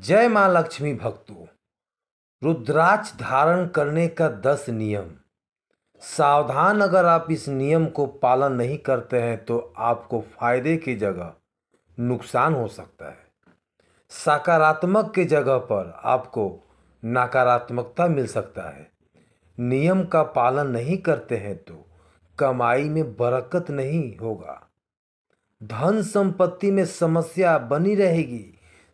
जय माँ लक्ष्मी भक्तों। रुद्राक्ष धारण करने का 10 नियम। सावधान, अगर आप इस नियम को पालन नहीं करते हैं तो आपको फायदे की जगह नुकसान हो सकता है। सकारात्मक के जगह पर आपको नकारात्मकता मिल सकता है। नियम का पालन नहीं करते हैं तो कमाई में बरकत नहीं होगा, धन संपत्ति में समस्या बनी रहेगी,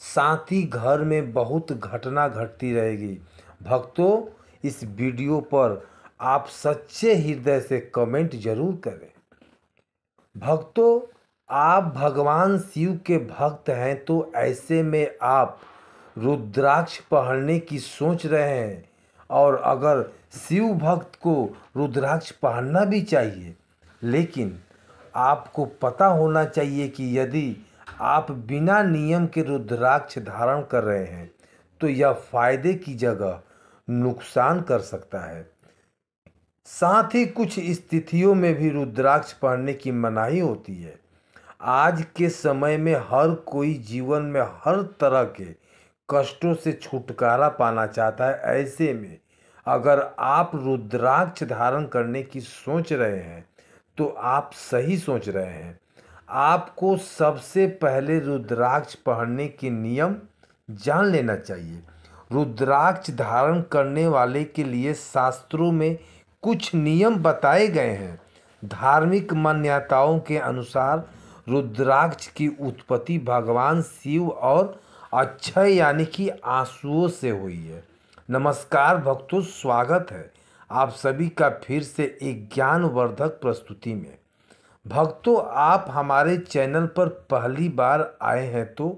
साथ ही घर में बहुत घटना घटती रहेगी। भक्तों, इस वीडियो पर आप सच्चे हृदय से कमेंट जरूर करें। भक्तों, आप भगवान शिव के भक्त हैं तो ऐसे में आप रुद्राक्ष पहनने की सोच रहे हैं, और अगर शिव भक्त को रुद्राक्ष पहनना भी चाहिए, लेकिन आपको पता होना चाहिए कि यदि आप बिना नियम के रुद्राक्ष धारण कर रहे हैं तो यह फायदे की जगह नुकसान कर सकता है। साथ ही कुछ स्थितियों में भी रुद्राक्ष पहनने की मनाही होती है। आज के समय में हर कोई जीवन में हर तरह के कष्टों से छुटकारा पाना चाहता है। ऐसे में अगर आप रुद्राक्ष धारण करने की सोच रहे हैं तो आप सही सोच रहे हैं। आपको सबसे पहले रुद्राक्ष पहनने के नियम जान लेना चाहिए। रुद्राक्ष धारण करने वाले के लिए शास्त्रों में कुछ नियम बताए गए हैं। धार्मिक मान्यताओं के अनुसार रुद्राक्ष की उत्पत्ति भगवान शिव और अक्षय यानी कि आंसुओं से हुई है। नमस्कार भक्तों, स्वागत है आप सभी का फिर से एक ज्ञानवर्धक प्रस्तुति में। भक्तों, आप हमारे चैनल पर पहली बार आए हैं तो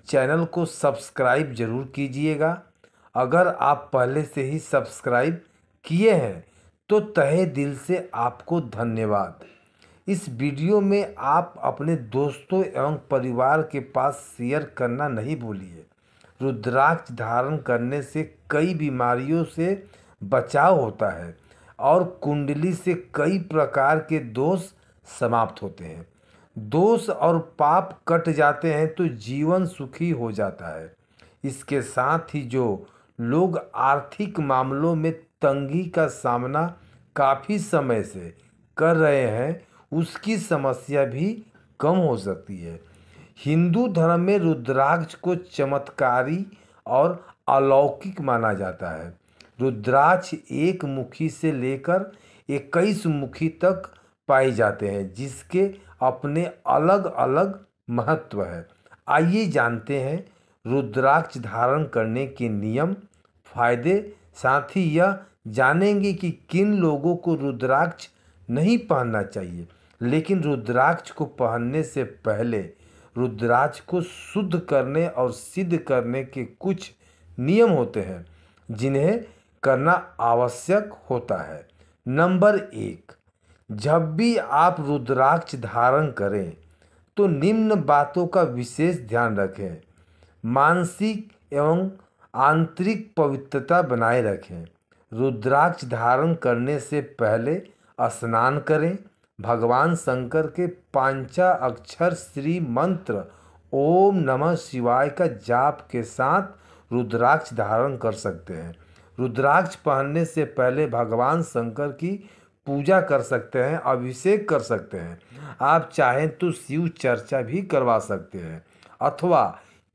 चैनल को सब्सक्राइब जरूर कीजिएगा। अगर आप पहले से ही सब्सक्राइब किए हैं तो तहे दिल से आपको धन्यवाद। इस वीडियो में आप अपने दोस्तों एवं परिवार के पास शेयर करना नहीं भूलिए। रुद्राक्ष धारण करने से कई बीमारियों से बचाव होता है और कुंडली से कई प्रकार के दोष समाप्त होते हैं। दोष और पाप कट जाते हैं तो जीवन सुखी हो जाता है। इसके साथ ही जो लोग आर्थिक मामलों में तंगी का सामना काफ़ी समय से कर रहे हैं, उसकी समस्या भी कम हो सकती है। हिंदू धर्म में रुद्राक्ष को चमत्कारी और अलौकिक माना जाता है। रुद्राक्ष एक मुखी से लेकर 21 मुखी तक पाए जाते हैं, जिसके अपने अलग अलग महत्व है। आइए जानते हैं रुद्राक्ष धारण करने के नियम, फायदे, साथ ही यह जानेंगे कि किन लोगों को रुद्राक्ष नहीं पहनना चाहिए। लेकिन रुद्राक्ष को पहनने से पहले रुद्राक्ष को शुद्ध करने और सिद्ध करने के कुछ नियम होते हैं जिन्हें करना आवश्यक होता है। नंबर 1, जब भी आप रुद्राक्ष धारण करें तो निम्न बातों का विशेष ध्यान रखें। मानसिक एवं आंतरिक पवित्रता बनाए रखें। रुद्राक्ष धारण करने से पहले स्नान करें। भगवान शंकर के पंचाक्षर श्री मंत्र ओम नमः शिवाय का जाप के साथ रुद्राक्ष धारण कर सकते हैं। रुद्राक्ष पहनने से पहले भगवान शंकर की पूजा कर सकते हैं, अभिषेक कर सकते हैं। आप चाहें तो शिव चर्चा भी करवा सकते हैं अथवा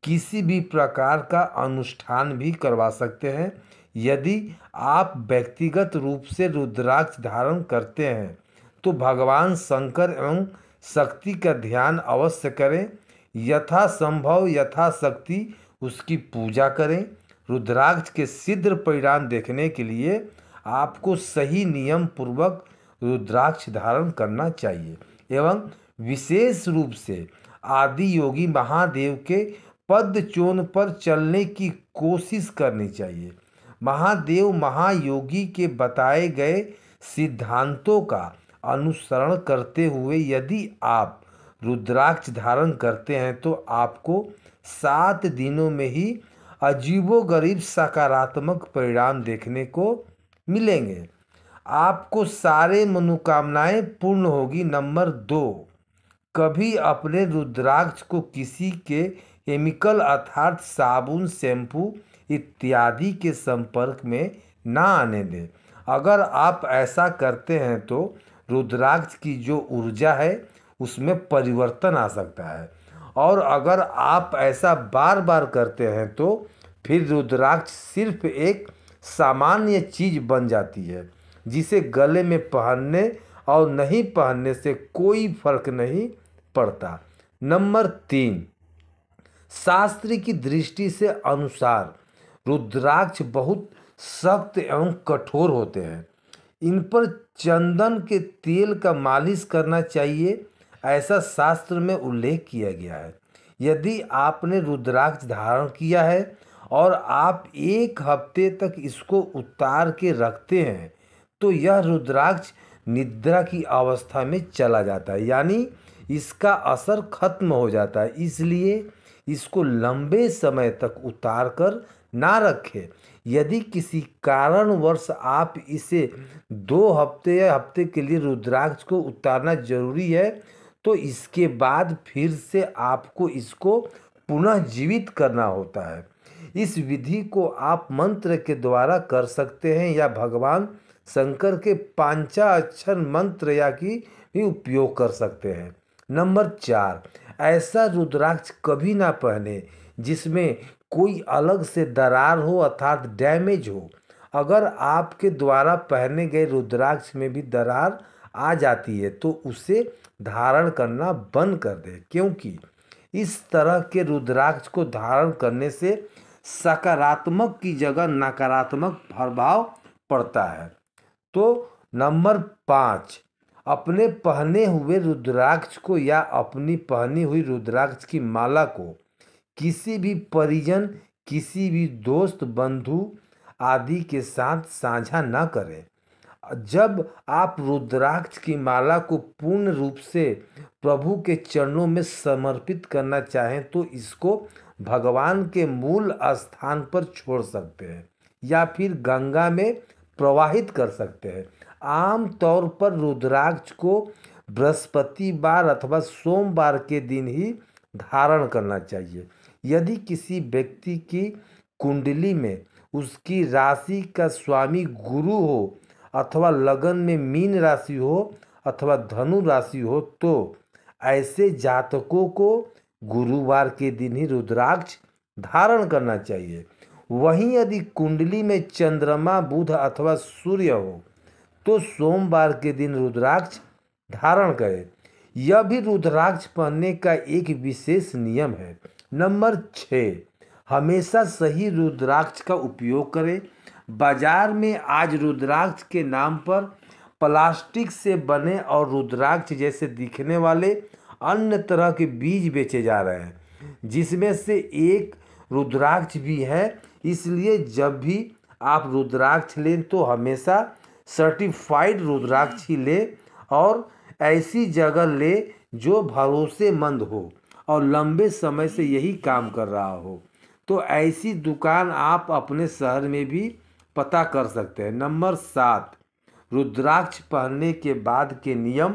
किसी भी प्रकार का अनुष्ठान भी करवा सकते हैं। यदि आप व्यक्तिगत रूप से रुद्राक्ष धारण करते हैं तो भगवान शंकर एवं शक्ति का ध्यान अवश्य करें। यथासंभव यथाशक्ति उसकी पूजा करें। रुद्राक्ष के सिद्ध परिणाम देखने के लिए आपको सही नियम पूर्वक रुद्राक्ष धारण करना चाहिए एवं विशेष रूप से आदि योगी महादेव के पद चोन पर चलने की कोशिश करनी चाहिए। महादेव महायोगी के बताए गए सिद्धांतों का अनुसरण करते हुए यदि आप रुद्राक्ष धारण करते हैं तो आपको 7 दिनों में ही अजीबोगरीब सकारात्मक परिणाम देखने को मिलेंगे। आपको सारे मनोकामनाएं पूर्ण होगी। नंबर 2, कभी अपने रुद्राक्ष को किसी के केमिकल अर्थात साबुन, शैम्पू इत्यादि के संपर्क में ना आने दें। अगर आप ऐसा करते हैं तो रुद्राक्ष की जो ऊर्जा है उसमें परिवर्तन आ सकता है, और अगर आप ऐसा बार बार करते हैं तो फिर रुद्राक्ष सिर्फ एक सामान्य चीज बन जाती है जिसे गले में पहनने और नहीं पहनने से कोई फर्क नहीं पड़ता। नंबर 3, शास्त्र की दृष्टि से अनुसार रुद्राक्ष बहुत सख्त एवं कठोर होते हैं। इन पर चंदन के तेल का मालिश करना चाहिए, ऐसा शास्त्र में उल्लेख किया गया है। यदि आपने रुद्राक्ष धारण किया है और आप 1 हफ्ते तक इसको उतार के रखते हैं तो यह रुद्राक्ष निद्रा की अवस्था में चला जाता है, यानी इसका असर खत्म हो जाता है। इसलिए इसको लंबे समय तक उतार कर ना रखें। यदि किसी कारणवश आप इसे 2 हफ्ते या हफ्ते के लिए रुद्राक्ष को उतारना जरूरी है तो इसके बाद फिर से आपको इसको पुनः जीवित करना होता है। इस विधि को आप मंत्र के द्वारा कर सकते हैं या भगवान शंकर के पंचाक्षर मंत्र या की भी उपयोग कर सकते हैं। नंबर 4, ऐसा रुद्राक्ष कभी ना पहने जिसमें कोई अलग से दरार हो अर्थात डैमेज हो। अगर आपके द्वारा पहने गए रुद्राक्ष में भी दरार आ जाती है तो उसे धारण करना बंद कर दें, क्योंकि इस तरह के रुद्राक्ष को धारण करने से सकारात्मक की जगह नकारात्मक प्रभाव पड़ता है। तो नंबर 5, अपने पहने हुए रुद्राक्ष को या अपनी पहनी हुई रुद्राक्ष की माला को किसी भी परिजन, किसी भी दोस्त, बंधु आदि के साथ साझा न करें। जब आप रुद्राक्ष की माला को पूर्ण रूप से प्रभु के चरणों में समर्पित करना चाहें तो इसको भगवान के मूल स्थान पर छोड़ सकते हैं या फिर गंगा में प्रवाहित कर सकते हैं। आम तौर पर रुद्राक्ष को बृहस्पतिवार अथवा सोमवार के दिन ही धारण करना चाहिए। यदि किसी व्यक्ति की कुंडली में उसकी राशि का स्वामी गुरु हो अथवा लगन में मीन राशि हो अथवा धनु राशि हो तो ऐसे जातकों को गुरुवार के दिन ही रुद्राक्ष धारण करना चाहिए। वहीं यदि कुंडली में चंद्रमा, बुध अथवा सूर्य हो तो सोमवार के दिन रुद्राक्ष धारण करें। यह भी रुद्राक्ष पहनने का एक विशेष नियम है। नंबर 6, हमेशा सही रुद्राक्ष का उपयोग करें। बाजार में आज रुद्राक्ष के नाम पर प्लास्टिक से बने और रुद्राक्ष जैसे दिखने वाले अन्य तरह के बीज बेचे जा रहे हैं, जिसमें से एक रुद्राक्ष भी है। इसलिए जब भी आप रुद्राक्ष लें तो हमेशा सर्टिफाइड रुद्राक्ष ही ले और ऐसी जगह ले जो भरोसेमंद हो और लंबे समय से यही काम कर रहा हो। तो ऐसी दुकान आप अपने शहर में भी पता कर सकते हैं। नंबर 7, रुद्राक्ष पहनने के बाद के नियम।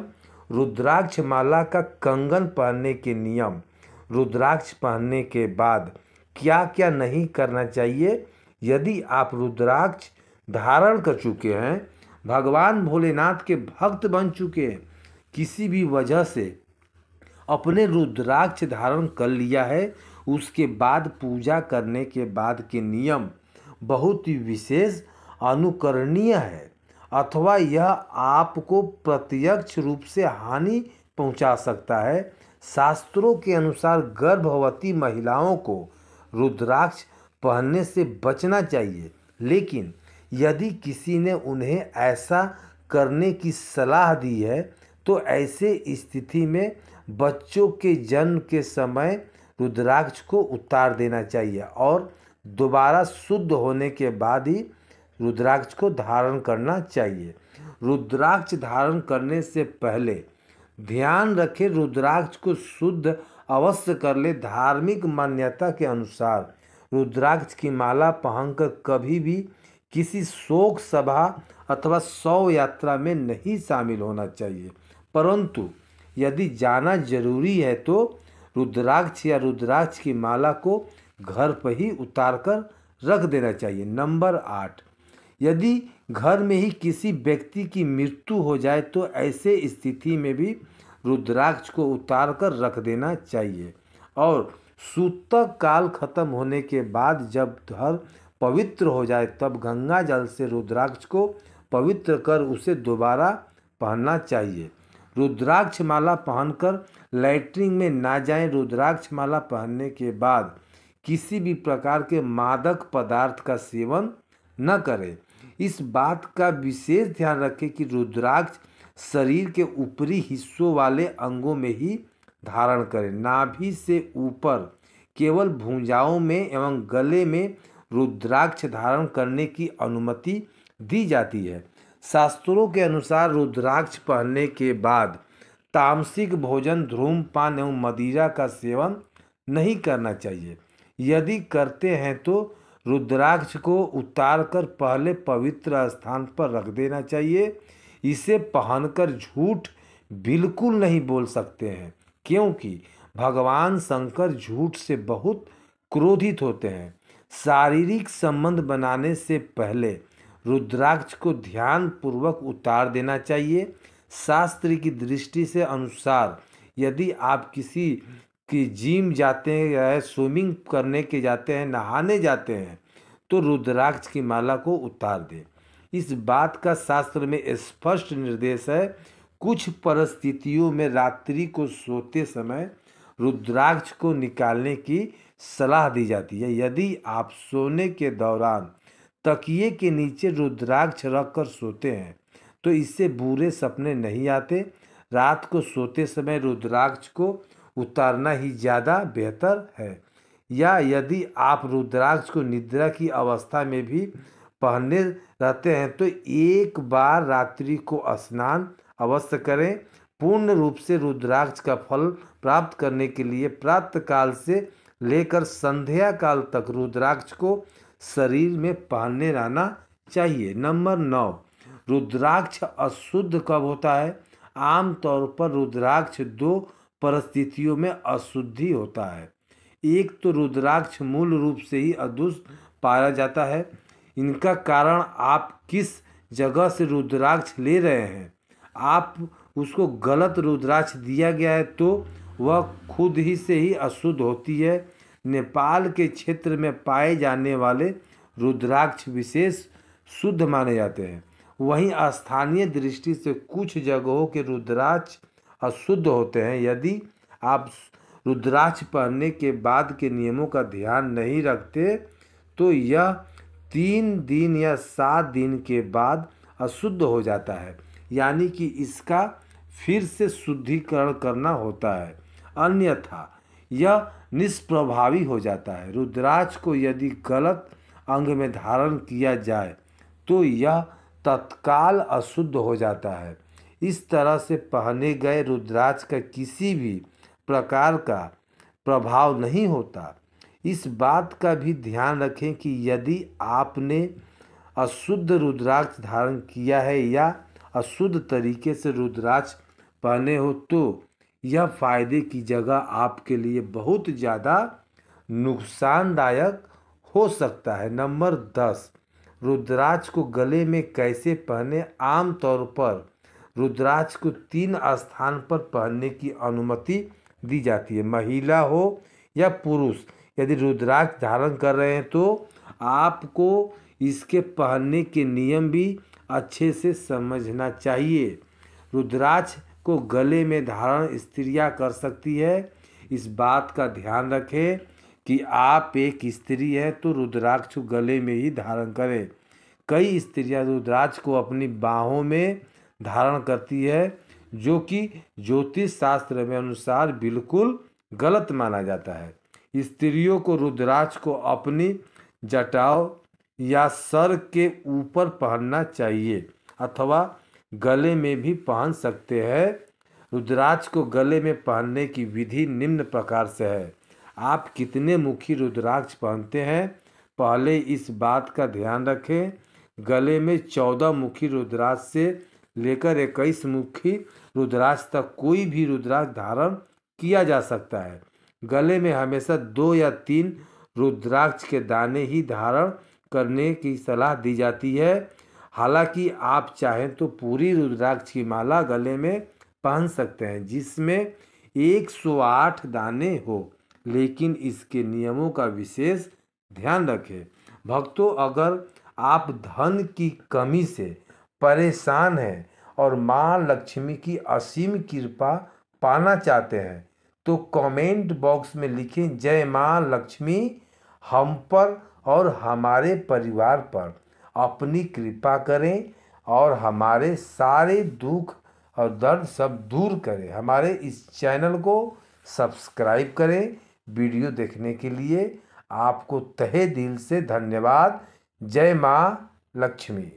रुद्राक्ष माला का कंगन पहनने के नियम। रुद्राक्ष पहनने के बाद क्या क्या नहीं करना चाहिए। यदि आप रुद्राक्ष धारण कर चुके हैं, भगवान भोलेनाथ के भक्त बन चुके हैं, किसी भी वजह से अपने रुद्राक्ष धारण कर लिया है, उसके बाद पूजा करने के बाद के नियम बहुत ही विशेष अनुकरणीय है अथवा यह आपको प्रत्यक्ष रूप से हानि पहुंचा सकता है। शास्त्रों के अनुसार गर्भवती महिलाओं को रुद्राक्ष पहनने से बचना चाहिए, लेकिन यदि किसी ने उन्हें ऐसा करने की सलाह दी है तो ऐसे स्थिति में बच्चों के जन्म के समय रुद्राक्ष को उतार देना चाहिए और दोबारा शुद्ध होने के बाद ही रुद्राक्ष को धारण करना चाहिए। रुद्राक्ष धारण करने से पहले ध्यान रखें रुद्राक्ष को शुद्ध अवश्य कर ले। धार्मिक मान्यता के अनुसार रुद्राक्ष की माला पहनकर कभी भी किसी शोक सभा अथवा शव यात्रा में नहीं शामिल होना चाहिए, परंतु यदि जाना जरूरी है तो रुद्राक्ष या रुद्राक्ष की माला को घर पर ही उतार कर रख देना चाहिए। नंबर 8, यदि घर में ही किसी व्यक्ति की मृत्यु हो जाए तो ऐसे स्थिति में भी रुद्राक्ष को उतार कर रख देना चाहिए। और सूतक काल खत्म होने के बाद जब घर पवित्र हो जाए तब गंगा जल से रुद्राक्ष को पवित्र कर उसे दोबारा पहनना चाहिए। रुद्राक्ष माला पहनकर लैट्रिन में ना जाएं। रुद्राक्ष माला पहनने के बाद किसी भी प्रकार के मादक पदार्थ का सेवन न करें। इस बात का विशेष ध्यान रखें कि रुद्राक्ष शरीर के ऊपरी हिस्सों वाले अंगों में ही धारण करें। नाभि से ऊपर केवल भुजाओं में एवं गले में रुद्राक्ष धारण करने की अनुमति दी जाती है। शास्त्रों के अनुसार रुद्राक्ष पहनने के बाद तामसिक भोजन, धूम्रपान एवं मदिरा का सेवन नहीं करना चाहिए। यदि करते हैं तो रुद्राक्ष को उतारकर पहले पवित्र स्थान पर रख देना चाहिए। इसे पहनकर झूठ बिल्कुल नहीं बोल सकते हैं, क्योंकि भगवान शंकर झूठ से बहुत क्रोधित होते हैं। शारीरिक संबंध बनाने से पहले रुद्राक्ष को ध्यान पूर्वक उतार देना चाहिए। शास्त्र की दृष्टि से अनुसार यदि आप किसी की जिम जाते हैं या स्विमिंग करने के जाते हैं, नहाने जाते हैं, तो रुद्राक्ष की माला को उतार दें। इस बात का शास्त्र में स्पष्ट निर्देश है। कुछ परिस्थितियों में रात्रि को सोते समय रुद्राक्ष को निकालने की सलाह दी जाती है। यदि आप सोने के दौरान तकिए के नीचे रुद्राक्ष रखकर सोते हैं तो इससे बुरे सपने नहीं आते। रात को सोते समय रुद्राक्ष को उतारना ही ज़्यादा बेहतर है। या यदि आप रुद्राक्ष को निद्रा की अवस्था में भी पहने रहते हैं तो एक बार रात्रि को स्नान अवश्य करें। पूर्ण रूप से रुद्राक्ष का फल प्राप्त करने के लिए प्रातः काल से लेकर संध्या काल तक रुद्राक्ष को शरीर में पहने रहना चाहिए। नंबर 9, रुद्राक्ष अशुद्ध कब होता है? आमतौर पर रुद्राक्ष 2 परिस्थितियों में अशुद्धि होता है। एक तो रुद्राक्ष मूल रूप से ही अदुष्ट पाया जाता है। इनका कारण आप किस जगह से रुद्राक्ष ले रहे हैं। आप उसको गलत रुद्राक्ष दिया गया है तो वह खुद ही से ही अशुद्ध होती है। नेपाल के क्षेत्र में पाए जाने वाले रुद्राक्ष विशेष शुद्ध माने जाते हैं। वहीं स्थानीय दृष्टि से कुछ जगहों के रुद्राक्ष अशुद्ध होते हैं। यदि आप रुद्राक्ष पहनने के बाद के नियमों का ध्यान नहीं रखते तो यह 3 दिन या 7 दिन के बाद अशुद्ध हो जाता है, यानी कि इसका फिर से शुद्धिकरण करना होता है, अन्यथा यह निष्प्रभावी हो जाता है। रुद्राक्ष को यदि गलत अंग में धारण किया जाए तो यह तत्काल अशुद्ध हो जाता है। इस तरह से पहने गए रुद्राक्ष का किसी भी प्रकार का प्रभाव नहीं होता। इस बात का भी ध्यान रखें कि यदि आपने अशुद्ध रुद्राक्ष धारण किया है या अशुद्ध तरीके से रुद्राक्ष पहने हो तो यह फायदे की जगह आपके लिए बहुत ज़्यादा नुकसानदायक हो सकता है। नंबर 10, रुद्राक्ष को गले में कैसे पहने? आमतौर पर रुद्राक्ष को 3 स्थान पर पहनने की अनुमति दी जाती है। महिला हो या पुरुष यदि रुद्राक्ष धारण कर रहे हैं तो आपको इसके पहनने के नियम भी अच्छे से समझना चाहिए। रुद्राक्ष को गले में धारण स्त्रियां कर सकती है। इस बात का ध्यान रखें कि आप एक स्त्री है तो रुद्राक्ष को गले में ही धारण करें। कई स्त्रियां रुद्राक्ष को अपनी बाहों में धारण करती है, जो कि ज्योतिष शास्त्र में अनुसार बिल्कुल गलत माना जाता है। स्त्रियों को रुद्राक्ष को अपनी जटाओं या सर के ऊपर पहनना चाहिए अथवा गले में भी पहन सकते हैं। रुद्राक्ष को गले में पहनने की विधि निम्न प्रकार से है। आप कितने मुखी रुद्राक्ष पहनते हैं, पहले इस बात का ध्यान रखें। गले में 14 मुखी रुद्राक्ष से लेकर 21 मुखी रुद्राक्ष तक कोई भी रुद्राक्ष धारण किया जा सकता है। गले में हमेशा 2 या 3 रुद्राक्ष के दाने ही धारण करने की सलाह दी जाती है। हालांकि आप चाहें तो पूरी रुद्राक्ष की माला गले में पहन सकते हैं जिसमें 108 दाने हो, लेकिन इसके नियमों का विशेष ध्यान रखें। भक्तों, अगर आप धन की कमी से परेशान हैं और माँ लक्ष्मी की असीम कृपा पाना चाहते हैं तो कमेंट बॉक्स में लिखें जय माँ लक्ष्मी हम पर और हमारे परिवार पर अपनी कृपा करें और हमारे सारे दुख और दर्द सब दूर करें। हमारे इस चैनल को सब्सक्राइब करें। वीडियो देखने के लिए आपको तहे दिल से धन्यवाद। जय माँ लक्ष्मी।